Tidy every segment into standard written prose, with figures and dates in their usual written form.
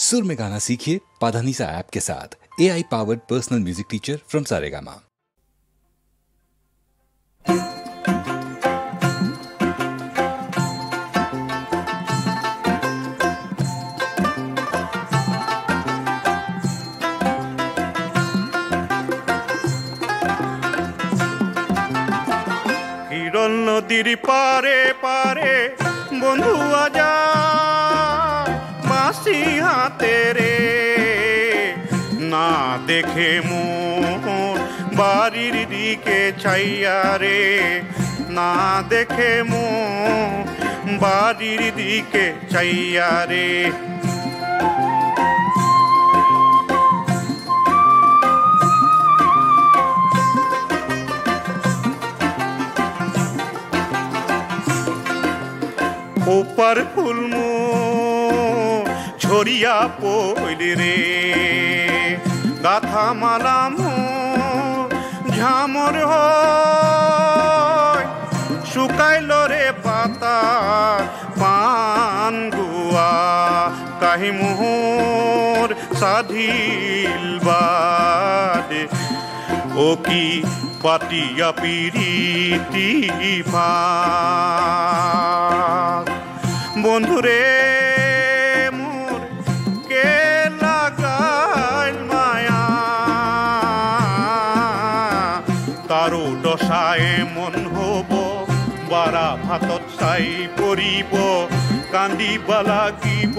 सुर में गाना सीखिए पाधानीसा ऐप के साथ। AI powered personal music teacher from Saregama. Hiran নদীর পারে পারে বন্ধু আজা বাঁশি হাতে রে, না দেখে মোর বাড়ির দিকে ছাইয়া রে, না দেখে মোর বাড়ির দিকে ছাইয়া রে। ওপার ফুলমো ছড়িয়া পইল রে, গাথা মালাম ঝামর হয়, শুকাইল রে পাতা পান গুয়া, কাহি মোহর সাধিল বাদে ও কি পাতিয়া পিরিতি ভাগ। বন্ধুরে মোর কে লাগাইল মায়া, কারো দশায় মন হব বারা ভাতত চাই পরিব, কান্দিবা লাগিব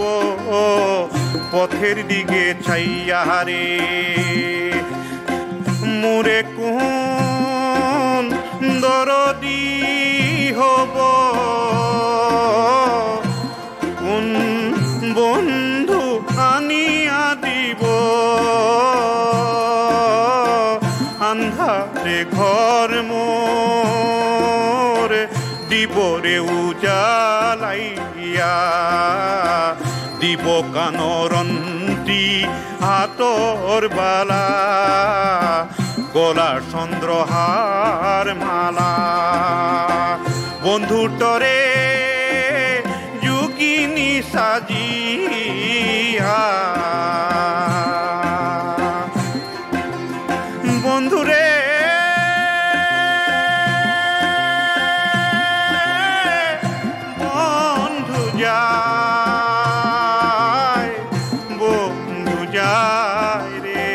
পথের দিকে ছাইয়া রে। মোরে কোন দরদি হব, কোন বন্ধু আনিয়া দিব, আন্ধারে ঘর মোর দিব রে উজালাইয়া, দিব কানরন্তি হাতর বালা, গলার চন্দ্রহার মালা। বন্ধু তরে যোগিনী সাজিয়া, বন্ধুরে বন্ধু যায়, বন্ধু যায় রে।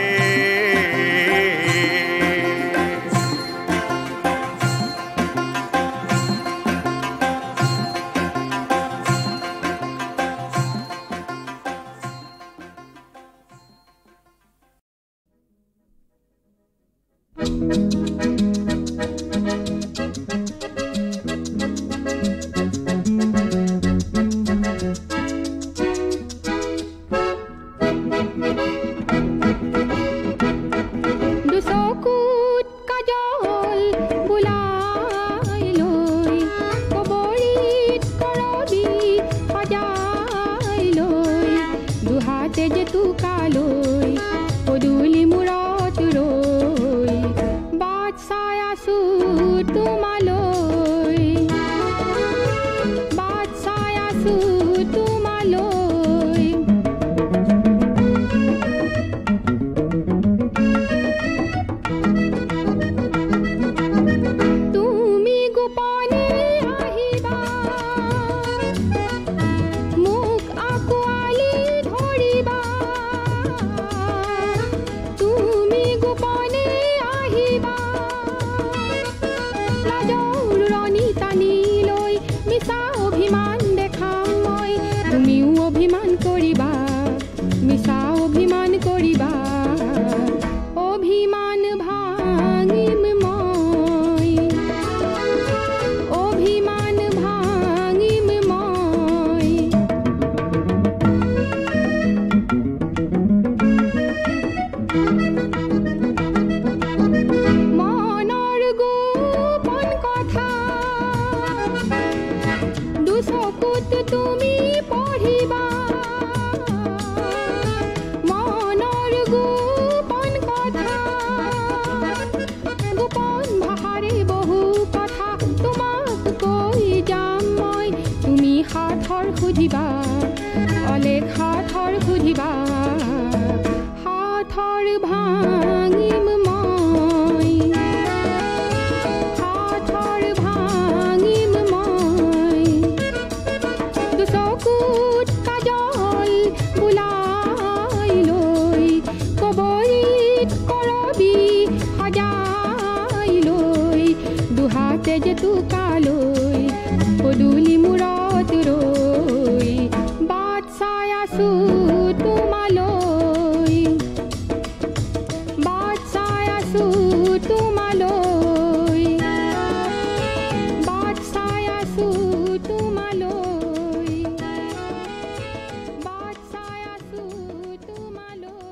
তেজেতুকালৈ পদূলি মূৰত ৰৈ বাট চাই আছো তোমালৈ বাট চাই আছো তোমালৈ বাট চাই আছো তোমালৈ বাট চাই আছো তোমালৈ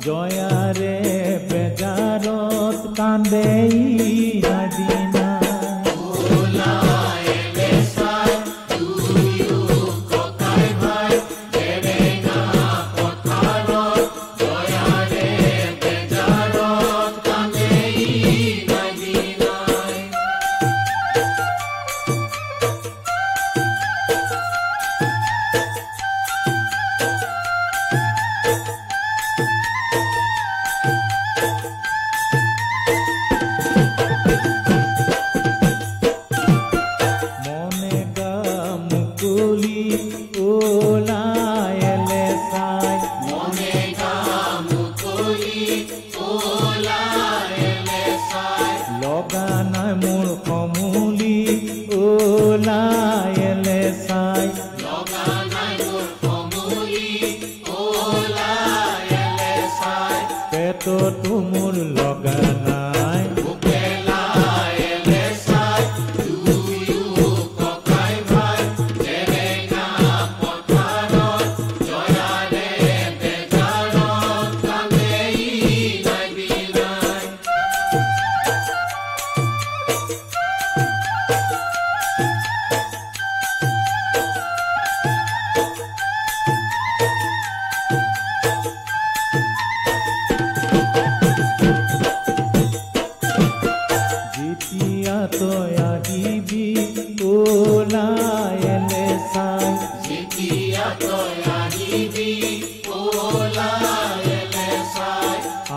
জয়ারে বেজারত কান্দে আদিনা পেটতো মোৰ লগা নাই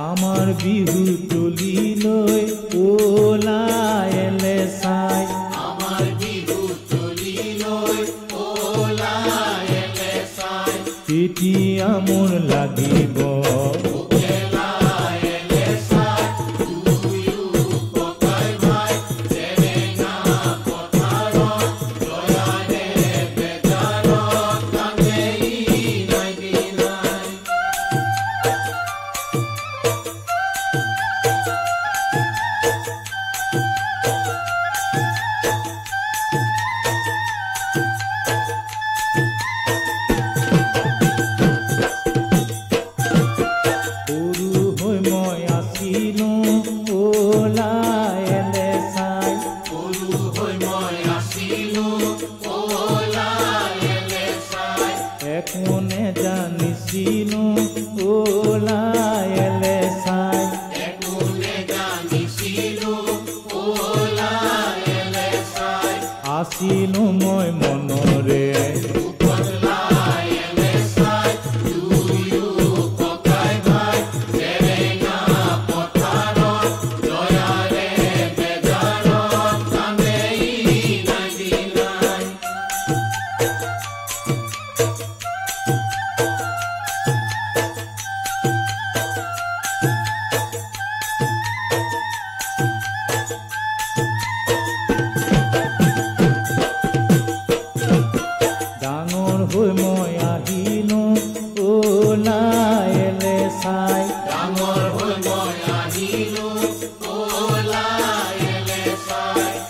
আমাৰ বিহু তুলিলৈ ওলাই এলে চাই তেতিয়া মোৰ লাগিব আছিলো মই মনৰে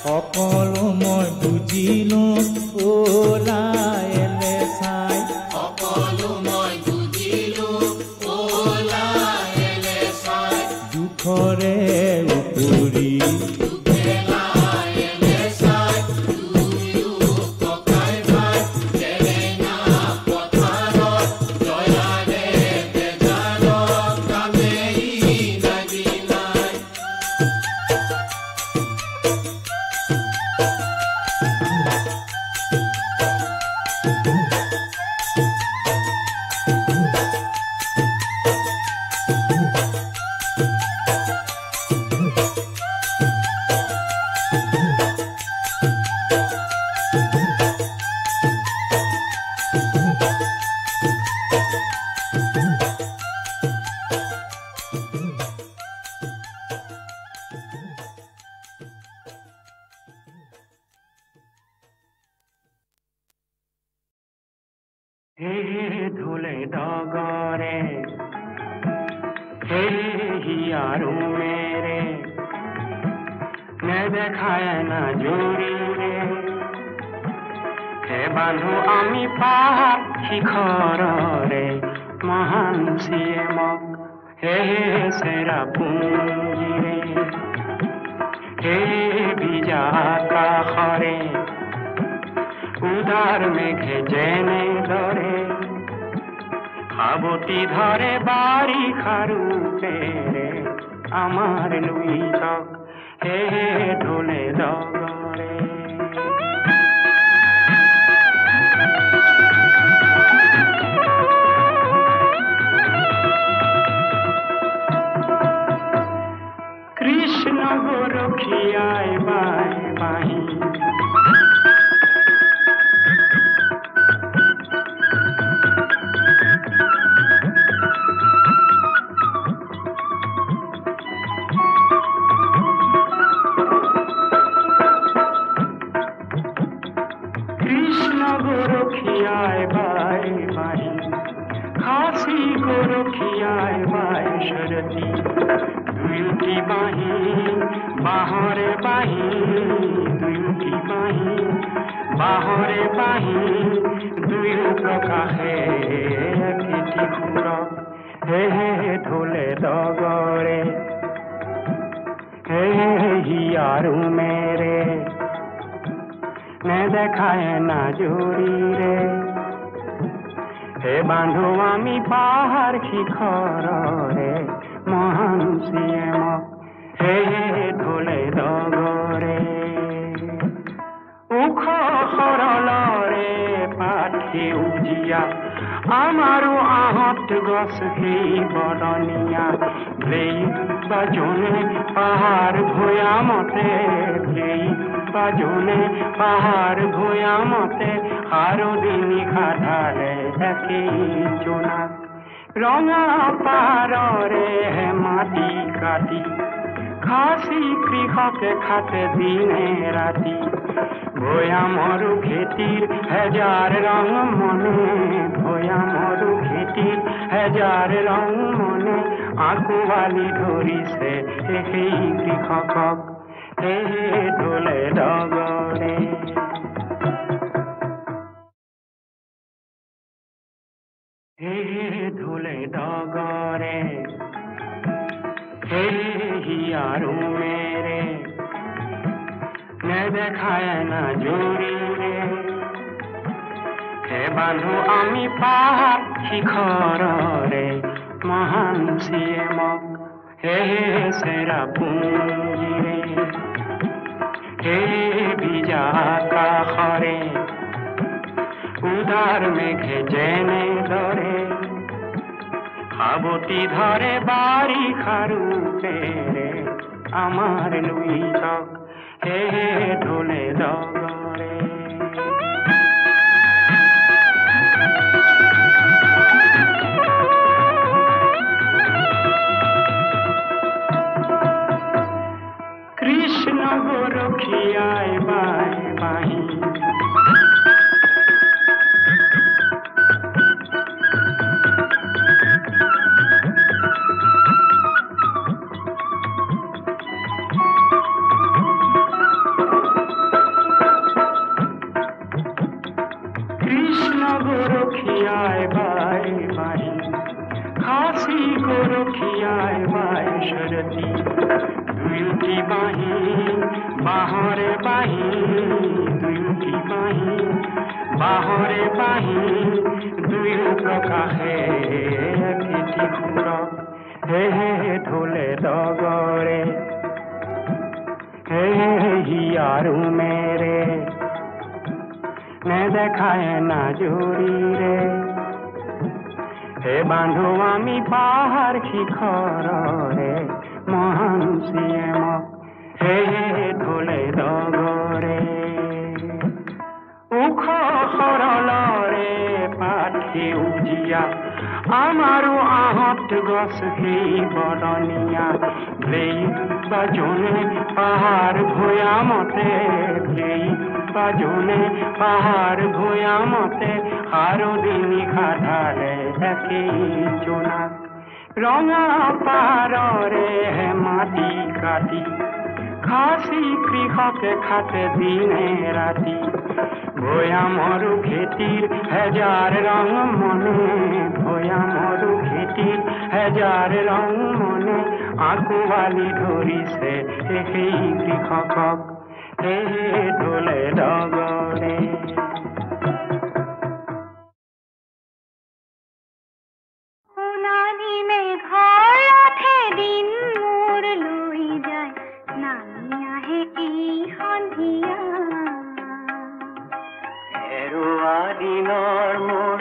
সকলো মই বুজিলো ওলাই এলে চাই দুখৰে উপৰি ধুলে ডগরে হে হিয়ারু মেরে নেদেখায় না জুড়ি রে হে বান্ধু আমি পাহাড় শিখরে মহান সিয়ে মক হে সেরা পুঞ্জি রে হে ভিজা আকাশরে উদার মেঘে জেনে ধরে সাবতি ধরে বাড়ি খারুপে আমার লুই চক হে ঢোলে ডগরে কৃষ্ণ গোরখিয়ায় বাই বাহি খাসি গরখিয়ায় বাই শরতি দুইটি বাহি বাহরে বাহি দুইটি বাহি বাহরে বাহি দুই প্রকাশে কেটি ফুর হে ঢোলে ডগরে হে হিয়ারু মেরে নে দেখায় না জুরি রে হে বান্ধু আমি পাহাড় শিখরে মহান সিএম হে ঢোলে ডগরে উখ সরলরে পাঠে উজিয়া আমাৰো আহত গছ সেই বদনিয়া ব্লেই বাজনে পাহাৰ ভৈয়ামতে ব্লেই বাজনে পাহাৰ ভৈয়ামতে আৰু দিনি খাধালে একেই জোনাক ৰঙা পাৰৰে মাটি কাটি খাসি কৃষকে খাতে দিনে ৰাতি ভৈয়ামৰো খেতিৰ হেজাৰ ৰং মনে ভৈয়ামৰো খেতিৰ হেজাৰ ৰং মনে আঁকুৱালি ধৰিছে সেই কৃষকক হে ঢোলে ডগৰে হে ঢোলে ডগৰে হে হিয়ারু মেরে নে দেখায় না জুরি রে হে বান্ধু আমি পাহাড় শিখরে মহান সিএম হে সেরা পুঞ্জি রে হে ভিজা আকাশরে উদার মেঘে জেনে ধরে সাবতি ধরে বাড়ি খারু রে আমার লুই চক হে ঢোলে ডগরে কৃষ্ণ গরখিয়ায় বাই বাহি গরখিয়ায় বাই বাই খাসি গরখিয়ায় বাই শরতি দুইটি বাহি বাহরে বাহি দুইটি বাহি বাহরে বাহি দুই প্রকাশে কেটি ফুর হে ঢোলে ডগরে হে হিয়ারু মেরে নে দেখায় না জুরি রে হে বান্ধু আমি পাহাড় শিখরে মহান সিএম হে ঢোলে ডগরে উখ সরলরে পাঠে উজিয়া আমাৰো আহত গছ সেই বদনিয়া ব্লেই বাজনে পাহাৰ ভৈয়ামতে ব্লেই বাজনে পাহাৰ ভৈয়ামতে আৰু দিনি খাধালে একেই জোনাক ৰঙা পাৰৰে মাটি কাটি খাসি কৃষকে খাতে দিনে ৰাতি ভৈয়ামৰো খেতিৰ হেজাৰ ৰং মনে ভৈয়ামৰো খেতিৰ হেজাৰ ৰং মনে আঁকুৱালি ধৰিছে সেই কৃষকক হে ঢোলে ডগৰে সোণালী মেঘৰ ৰথে দিন মোৰ লৈ যায় নামি আহে এই সন্ধিয়া হেৰুৱা দিনৰ মোৰ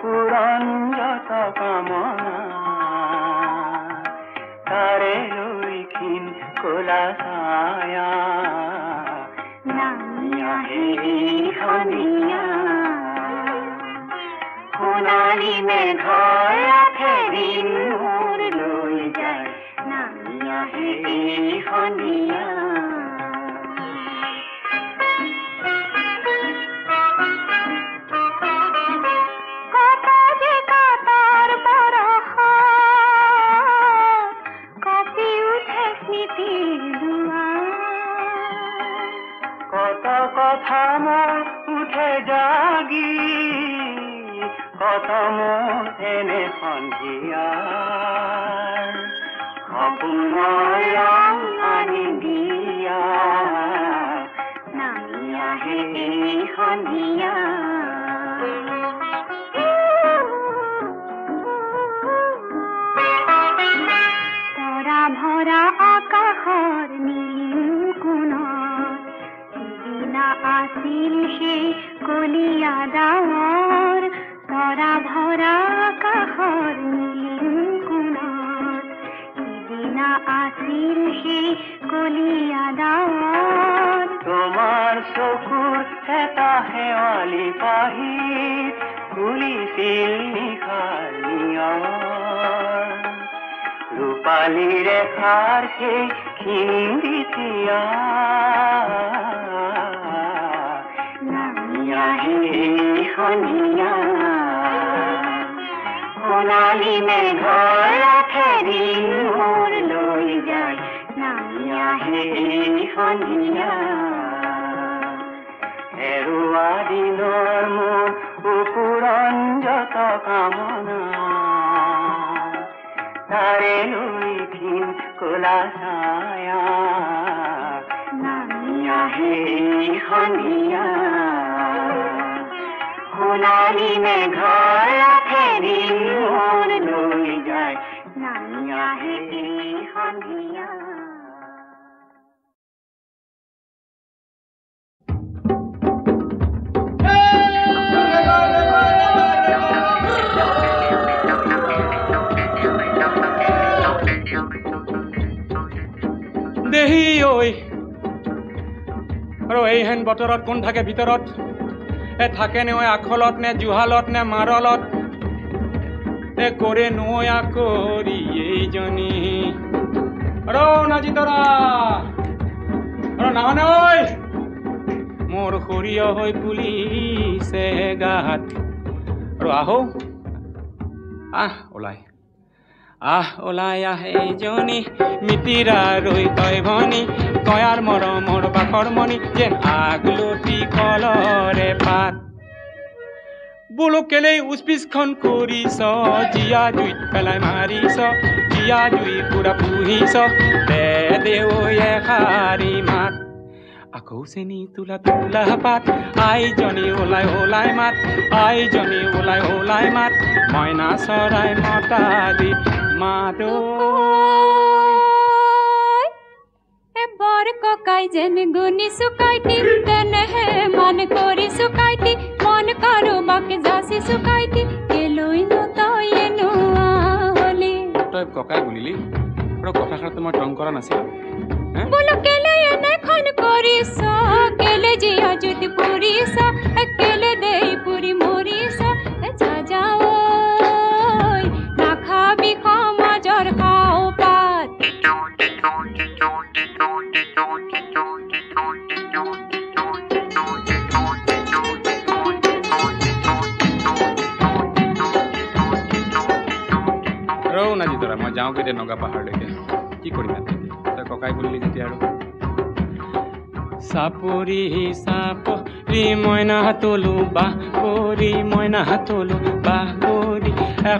পুৰঞ্জত কামনা তাৰে ৰৈখিন কলা ছায়া নামি আহে এই সন্ধিয়া সোণালী মেঘৰ ৰথে দিন মোৰ লৈ যায় নামি আহে এই সন্ধিয়া কত যে কাতাৰ এনে সন্ধিয়াৰ সপোনৰ ৰং আনি দিয়া নামি আহে এই সন্ধিয়া তৰা ভৰা আকাশৰ নীল কোণত সিদিনা আছিল সেই কলীয়া ডাৱৰ তৰা ভৰা আকাশৰ নীল কোণত সিদিনা আছিল সেই কলীয়া ডাৱৰ তোমাৰ চকুৰ এটা শেৱালি পাহি খুলিছিল নিশাৰ নিয়ৰ ৰূপালী ৰেখাৰ সেই খিন্দিতিয়া নামি আহে সন্ধিয়া সোণালী মেঘৰ ফেৰি মোৰ লৈ যায় নামি আহে সন্ধিয়া হেৰুৱা দিনৰ মোৰ উপুৰঞ্জত কামনা তাৰে লৈ দিন কলা ছায়া নামি আহে সন্ধিয়া সোণালী মেঘৰ ফেৰি মোৰ লৈ যায় নামি আহে সন্ধিয়া দেহি ঐ আৰু এইহেন বতৰত কোন থাকে ভিতৰত থাকে নে আখলত নে জুহালত নে মাৰলত কৰে নয়া কৰি এইজনী আৰু নাজি তৰা আৰু নাহনে ঐ মোৰ সৰিয়হ হৈ পুলিছে গাত আৰু আহো ওলাই এইজনী মিতিৰা ৰৈ তই ভনী তয়াৰ মৰমৰ বাকৰ মণি যেন আগলতি কলৰে পাত বোলো কেলেই উচপিচখন কৰিছ জিয়া জুইত পেলাই মাৰিছ জিয়া জুই পুৰা পুহিছ দে এষাৰি মাত আকৌ চেনি তোলা তোলা পাত আইজনী ওলাই মাত আইজনী ওলাই মাত মইনা চৰাই মতা দি মাত বৰ ককাই যেন গুণি চুকাইটি তেনেহে মন কৰি চুকাইটি মন কাৰোবাক যাচি চুকাইটি কেলৈ নতই নোৱা হলি তই ককাই বুলিলি আৰু কথাষাৰ মই টং কৰা নাছিল বোলো কেলে এনেখন কৰিছ কেলে জিয়া জুতি পুৰিছ কেলে দেই পুৰি মৰিছ যা ঐ নাখাবি সমাজৰ খাও পাত ৰৌ নাজি তৰা মই যাওঁ কেতিয়া নগা পাহাৰলৈকে কি কৰিম তই ককাই বুলিলি যেতিয়া আৰু চাপৰি চাপৰি মইনা তলু বাহ কৰি মইনা তলু বাহ কৰি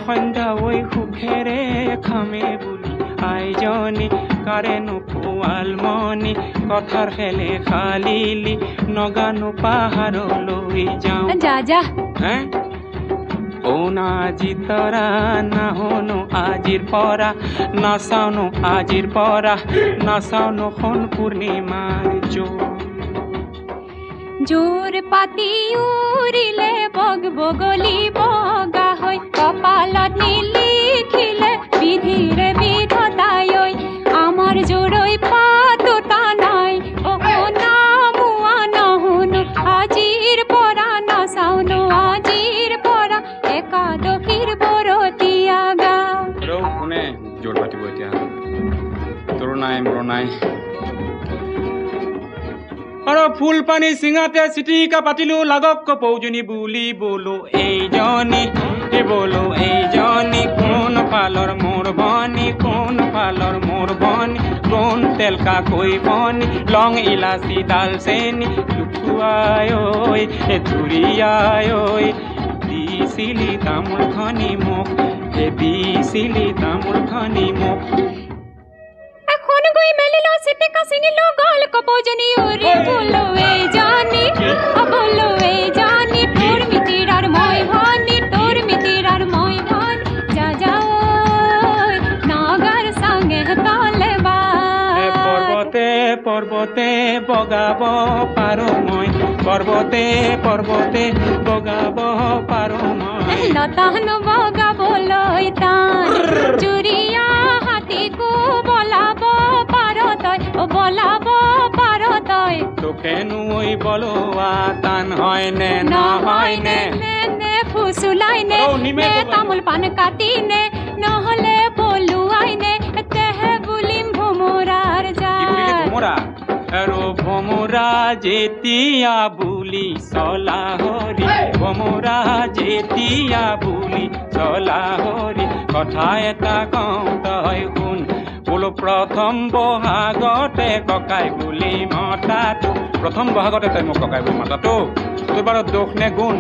সন্ধ্যা ঐ সুখেৰে খামে বুলি আইজনী কাৰেনো পোৱালমণি কথাৰ খেলে খালিলি নগানো পাহাৰলৈ যাওঁ যা আজি তৰা নাহনো আজিৰ পৰা নাচাওনো আজিৰ পৰা নাচাওনো খন পূৰ্ণিমাৰ জোৰ পাতি উৰিলে বগলি বগা হৈ কপালত নিলিখিলে বিধিৰে বিধতাই আমাৰ জোৰৈ পাতোতা নাই নামোৱা নহুনো আজিৰ পৰা নাচাওনো আজিৰ পৰা একাদশীৰ বৰতীয়া গা কোনে জোৰ পাতিব এতিয়া তোৰ নাই মোৰ নাই আৰু ফুল পানী চিঙাতে চিটিকা পাতিলো লাগক কপৌজনী বুলি বলো এইজনী কোন পালৰ মোৰ ভনী কোন পালৰ মোৰ ভনী কোন তেলকা কৈ ভনী লং ইলাচি দালচেনি লুকুৱাই ঐ ধুৰিয়াই ঐ দিছে দিছিলি তামোল খনি মোক হে দিছিলি তামোল খনি মোক এখন গৈ মেলিলো সিটিকা চিঙিলো গল কপজনি ওরে বলো এই জানি বলো এই জানি তোর মিতির আর মই ভানি তোর মিতির আর মই ভানি যা যাও নাগার সঙ্গে তালে বা পর্বতে পর্বতে বগাব পারো মই পর্বতে পর্বতে বগাব পারো মই লতাহন বগা বলই তান চুরিয়া হাতিকু বলাব পারো তই ও বলাব পারো তই তোকে নুই বলোয়া টান হয় নে নহয় নে নে ফুসুলাই নে নে তামুল পান কাটি নে নহলে বলুয়াই নে তেহে বুলিম ভোমরার যায় ভোমরা আৰু ভোমৰা যেতিয়া বুলি চলা হৰি ভোমৰা যেতিয়া বুলি চলা হৰি কথা এটা কওঁ তই শুন বোলো প্ৰথম বহাগতে ককাই বুলি মতাটো প্ৰথম বহাগতে তই মোক ককাই বুলি মতাটো তোৰ বাৰু দুখ নে গুণ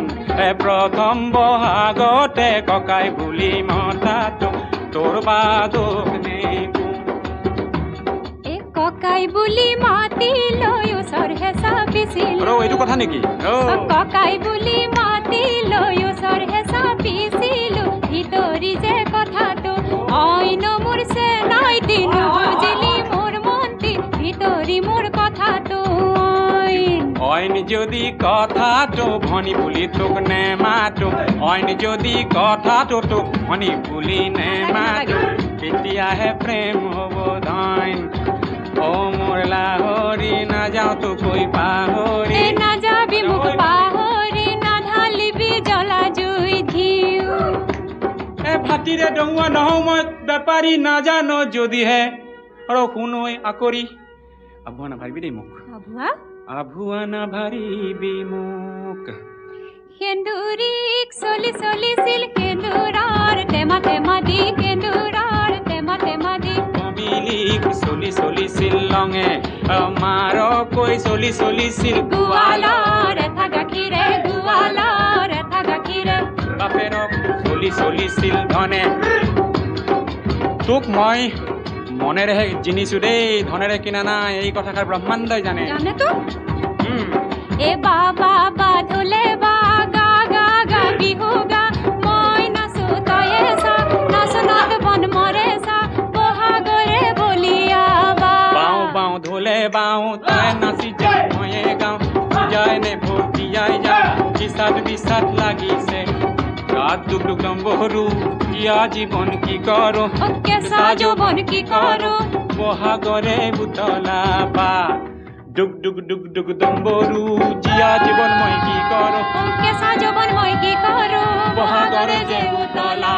প্ৰথম বহাগতে ককাই বুলি মতাটো তোৰ বা দুখ নে ককাই বুলি মাতি লয়ো সৰহে চাপিছিল এইটো কথা নেকি ককাই বুলি মাতি লয়ো সৰহে চাপিছিল ভিতৰি যে কথাটো অইন মোৰ সে নাই দিন বুজিলি মোৰ মনটি ভিতৰি মোৰ কথাটো অইন যদি কথাটো ভনী বুলি তোক নেমাতো অইন যদি কথাটো তোক ভনী বুলি নেমাতো তেতিয়াহে প্ৰেম হ'ব ধন ও মোৰ লাহৰি নাযাওঁ তো কৈ পাহৰি নাযাবি মোক পাহৰি নাঢালিবি জ্বলা জুই ঘিউ ভাতিৰে ডঙুৱা নহওঁ মই বেপাৰী নাজানো যদিহে আৰু শুনৈ আকৰি আভুৱা নাভাৰিবি দেই মোক আভুৱা নাভাৰিবি মোক সেন্দুৰিক চলি চলিছিল সেন্দুৰাৰ টেমা টেমা দি সেন্দুৰাৰ টেমা টেমা দি কমিলিক চলি চলিছিল লঙে মাৰকৈ চলি চলিছিল গোৱালৰ এঠা গাখীৰে গোৱালৰ এঠা গাখীৰে বাপেৰক চলি চলিছিল ধনে তোক মই মনেৰেহে জিনিছো দেই ধনেৰে কিনা নাই এই কথাষাৰ ব্ৰহ্মাণ্ডই জানে জানেতো এ বাবা বাধুলে বা গা গা গা বিহু গা মই নাচো তয়ে চা নাচনাত বন মৰে চা বহাগৰে বলিয়া বাওঁ বাওঁ ধুলে বাওঁ তই নাচি যা ময়ে গাওঁ যায় নে ভৰ্তিয়াই যা বিচাত বিচাত লাগিছে গাত দুখ দুখ ডম্বৰু দিয়া জীৱন কি কৰো কেঁচা যৌৱন কি কৰো বহাগৰে বুতলা পা ডুক ডুক ডুক ডুক ডম্বৰু জিয়া জীৱন মই কি কৰো কেঁচা যৌৱন মই কি কৰো বহাগৰে যে বুতলা